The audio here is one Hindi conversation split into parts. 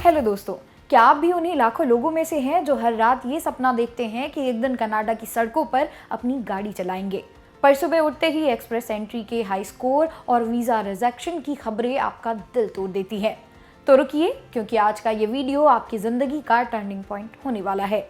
हेलो दोस्तों, क्या आप भी उन्हीं लाखों लोगों में से हैं जो हर रात ये सपना देखते हैं कि एक दिन कनाडा की सड़कों पर अपनी गाड़ी चलाएंगे। पर सुबह उठते ही एक्सप्रेस एंट्री के हाई स्कोर और वीज़ा रिजेक्शन की खबरें आपका दिल तोड़ देती हैं। तो रुकिए, क्योंकि आज का ये वीडियो आपकी ज़िंदगी का टर्निंग पॉइंट होने वाला है।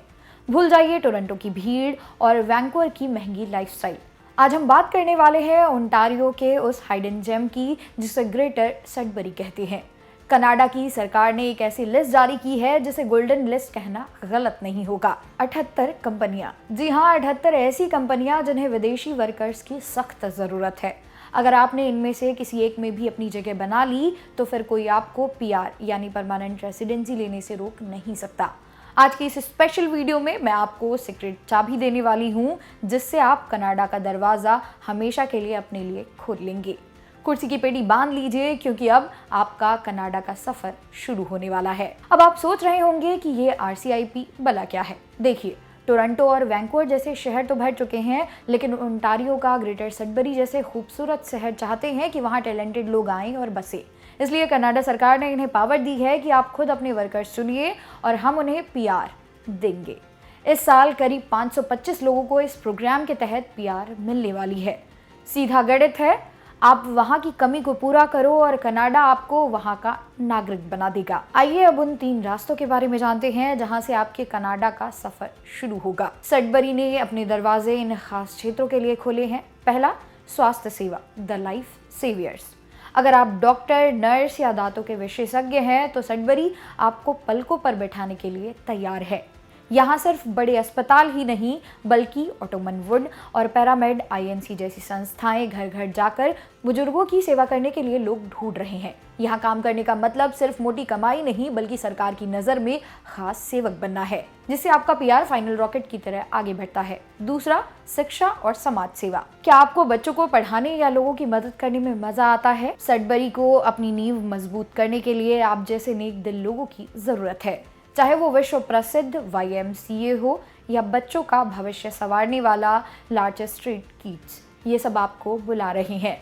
भूल जाइए टोरंटो की भीड़ और वैंकूवर की महंगी लाइफस्टाइल। आज हम बात करने वाले हैं ओंटारियो के उस हाइडन जेम की जिसे ग्रेटर सडबरी कहते हैं। कनाडा की सरकार ने एक ऐसी लिस्ट जारी की है जिसे गोल्डन लिस्ट कहना गलत नहीं होगा। 78 कंपनियां, जी हाँ 78 ऐसी कंपनियां जिन्हें विदेशी वर्कर्स की सख्त जरूरत है। अगर आपने इनमें से किसी एक में भी अपनी जगह बना ली तो फिर कोई आपको पीआर यानी परमानेंट रेसिडेंसी लेने से रोक नहीं सकता। आज की इस स्पेशल वीडियो में मैं आपको सीक्रेट चाबी देने वाली हूँ जिससे आप कनाडा का दरवाजा हमेशा के लिए अपने लिए खोल लेंगे। कुर्सी की पेटी बांध लीजिए, क्योंकि अब आपका कनाडा का सफर शुरू होने वाला है। अब आप सोच रहे होंगे कि ये RCIP भला क्या है। देखिए, टोरंटो और वैंकूवर जैसे शहर तो भर चुके हैं, लेकिन ओंटारियो का ग्रेटर सडबरी जैसे खूबसूरत शहर चाहते हैं कि वहाँ टैलेंटेड लोग आएं और बसे। इसलिए कनाडा सरकार ने इन्हें पावर दी है कि आप खुद अपने वर्कर्स चुनिए और हम उन्हें PR देंगे। इस साल करीब 525 लोगों को इस प्रोग्राम के तहत PR मिलने वाली है। सीधा गणित है, आप वहां की कमी को पूरा करो और कनाडा आपको वहां का नागरिक बना देगा। आइए अब उन 3 रास्तों के बारे में जानते हैं जहां से आपके कनाडा का सफर शुरू होगा। सडबरी ने अपने दरवाजे इन खास क्षेत्रों के लिए खोले हैं। पहला, स्वास्थ्य सेवा, द लाइफ सेवियर्स। अगर आप डॉक्टर, नर्स या दांतों के विशेषज्ञ हैं तो सडबरी आपको पलकों पर बैठाने के लिए तैयार है। यहाँ सिर्फ बड़े अस्पताल ही नहीं बल्कि ऑटोमन वुड और पैरामेड INC जैसी संस्थाएं घर घर जाकर बुजुर्गों की सेवा करने के लिए लोग ढूंढ रहे हैं। यहाँ काम करने का मतलब सिर्फ मोटी कमाई नहीं बल्कि सरकार की नज़र में खास सेवक बनना है, जिससे आपका PR फाइनल रॉकेट की तरह आगे बढ़ता है। दूसरा, शिक्षा और समाज सेवा। क्या आपको बच्चों को पढ़ाने या लोगों की मदद करने में मजा आता है? सडबरी को अपनी नींव मजबूत करने के लिए आप जैसे नेक दिल लोगों की जरूरत है। चाहे वो विश्व प्रसिद्ध YMCA हो या बच्चों का भविष्य संवारने वाला लार्ज स्ट्रीट किड्स, ये सब आपको बुला रहे हैं।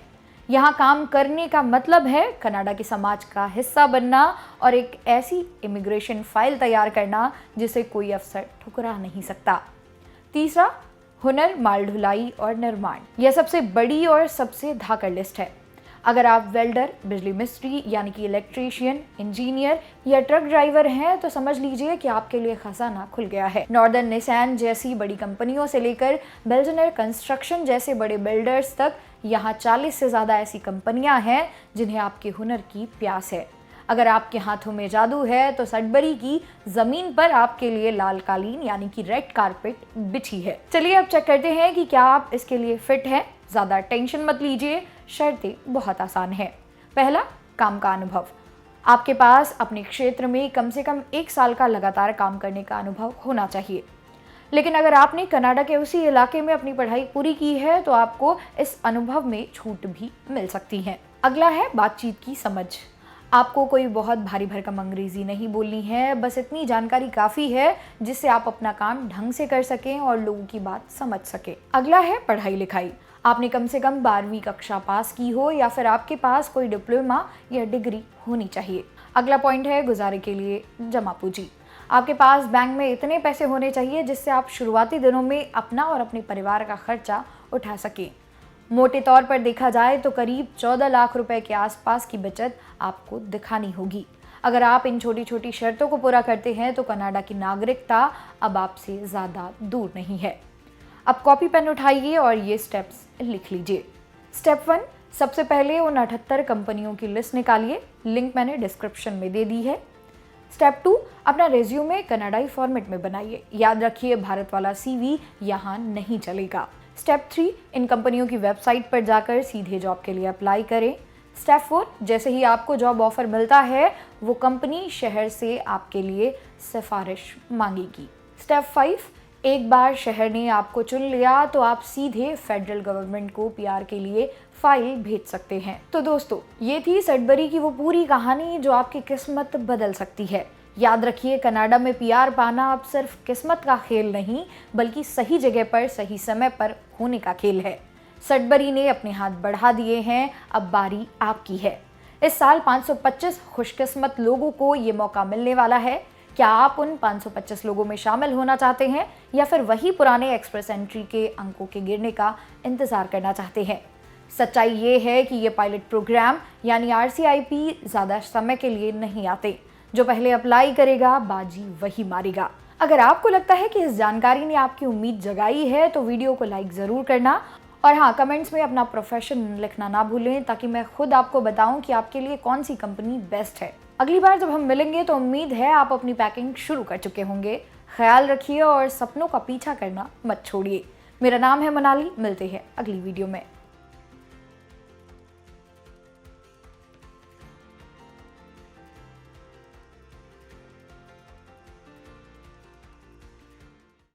यहाँ काम करने का मतलब है कनाडा के समाज का हिस्सा बनना और एक ऐसी इमिग्रेशन फाइल तैयार करना जिसे कोई अफसर ठुकरा नहीं सकता। तीसरा, हुनर, माल ढुलाई और निर्माण। यह सबसे बड़ी और सबसे धाकड़ लिस्ट है। अगर आप वेल्डर, बिजली मिस्त्री यानी कि इलेक्ट्रीशियन, इंजीनियर या ट्रक ड्राइवर हैं तो समझ लीजिए कि आपके लिए खजाना खुल गया है। नॉर्दर्न निसान जैसी बड़ी कंपनियों से लेकर बेल्जनर कंस्ट्रक्शन जैसे बड़े बिल्डर्स तक यहाँ 40 से ज़्यादा ऐसी कंपनियाँ हैं जिन्हें आपके हुनर की प्यास है। अगर आपके हाथों में जादू है तो सडबरी की जमीन पर आपके लिए लाल कालीन यानी कि रेड कारपेट बिछी है। चलिए अब चेक करते हैं कि क्या आप इसके लिए फिट हैं। ज़्यादा टेंशन मत लीजिए, शर्तें बहुत आसान है। पहला, काम का अनुभव। आपके पास अपने क्षेत्र में कम से कम 1 साल का लगातार काम करने का अनुभव होना चाहिए। लेकिन अगर आपने कनाडा के उसी इलाके में अपनी पढ़ाई पूरी की है तो आपको इस अनुभव में छूट भी मिल सकती है। अगला है बातचीत की समझ। आपको कोई बहुत भारी भरकम अंग्रेजी नहीं बोलनी है, बस इतनी जानकारी काफ़ी है जिससे आप अपना काम ढंग से कर सकें और लोगों की बात समझ सकें। अगला है पढ़ाई लिखाई। आपने कम से कम 12वीं कक्षा पास की हो या फिर आपके पास कोई डिप्लोमा या डिग्री होनी चाहिए। अगला पॉइंट है गुजारे के लिए जमा पूंजी। आपके पास बैंक में इतने पैसे होने चाहिए जिससे आप शुरुआती दिनों में अपना और अपने परिवार का खर्चा उठा सकें। मोटे तौर पर देखा जाए तो करीब 14 लाख रुपए के आसपास की बचत आपको दिखानी होगी। अगर आप इन छोटी छोटी शर्तों को पूरा करते हैं तो कनाडा की नागरिकता अब आपसे ज़्यादा दूर नहीं है। अब कॉपी पेन उठाइए और ये स्टेप्स लिख लीजिए। स्टेप 1, सबसे पहले उन 78 कंपनियों की लिस्ट निकालिए। लिंक मैंने डिस्क्रिप्शन में दे दी है। स्टेप 2, अपना रेज्यूमे कनाडाई फॉर्मेट में बनाइए। याद रखिए, भारत वाला CV यहाँ नहीं चलेगा। स्टेप 3, इन कंपनियों की वेबसाइट पर जाकर सीधे जॉब के लिए अप्लाई करें। स्टेप 4, जैसे ही आपको जॉब ऑफर मिलता है वो कंपनी शहर से आपके लिए सिफारिश मांगेगी। स्टेप 5, एक बार शहर ने आपको चुन लिया तो आप सीधे फेडरल गवर्नमेंट को PR के लिए फाइल भेज सकते हैं। तो दोस्तों, ये थी सडबरी की वो पूरी कहानी जो आपकी किस्मत बदल सकती है। याद रखिए, कनाडा में PR पाना अब सिर्फ किस्मत का खेल नहीं बल्कि सही जगह पर सही समय पर होने का खेल है। सडबरी ने अपने हाथ बढ़ा दिए हैं, अब बारी आपकी है। इस साल 525 खुशकिस्मत लोगों को ये मौका मिलने वाला है। क्या आप उन 525 लोगों में शामिल होना चाहते हैं या फिर वही पुराने एक्सप्रेस एंट्री के अंकों के गिरने का इंतजार करना चाहते हैं? सच्चाई ये है कि ये पायलट प्रोग्राम यानी RCIP ज़्यादा समय के लिए नहीं आते। जो पहले अप्लाई करेगा बाजी वही मारेगा। अगर आपको लगता है कि इस जानकारी ने आपकी उम्मीद जगाई है तो वीडियो को लाइक ज़रूर करना और हाँ, कमेंट्स में अपना प्रोफेशन लिखना ना भूलें ताकि मैं खुद आपको बताऊं कि आपके लिए कौन सी कंपनी बेस्ट है। अगली बार जब हम मिलेंगे तो उम्मीद है आप अपनी पैकिंग शुरू कर चुके होंगे। ख्याल रखिए और सपनों का पीछा करना मत छोड़िए। मेरा नाम है मोनाली, मिलते हैं अगली वीडियो में।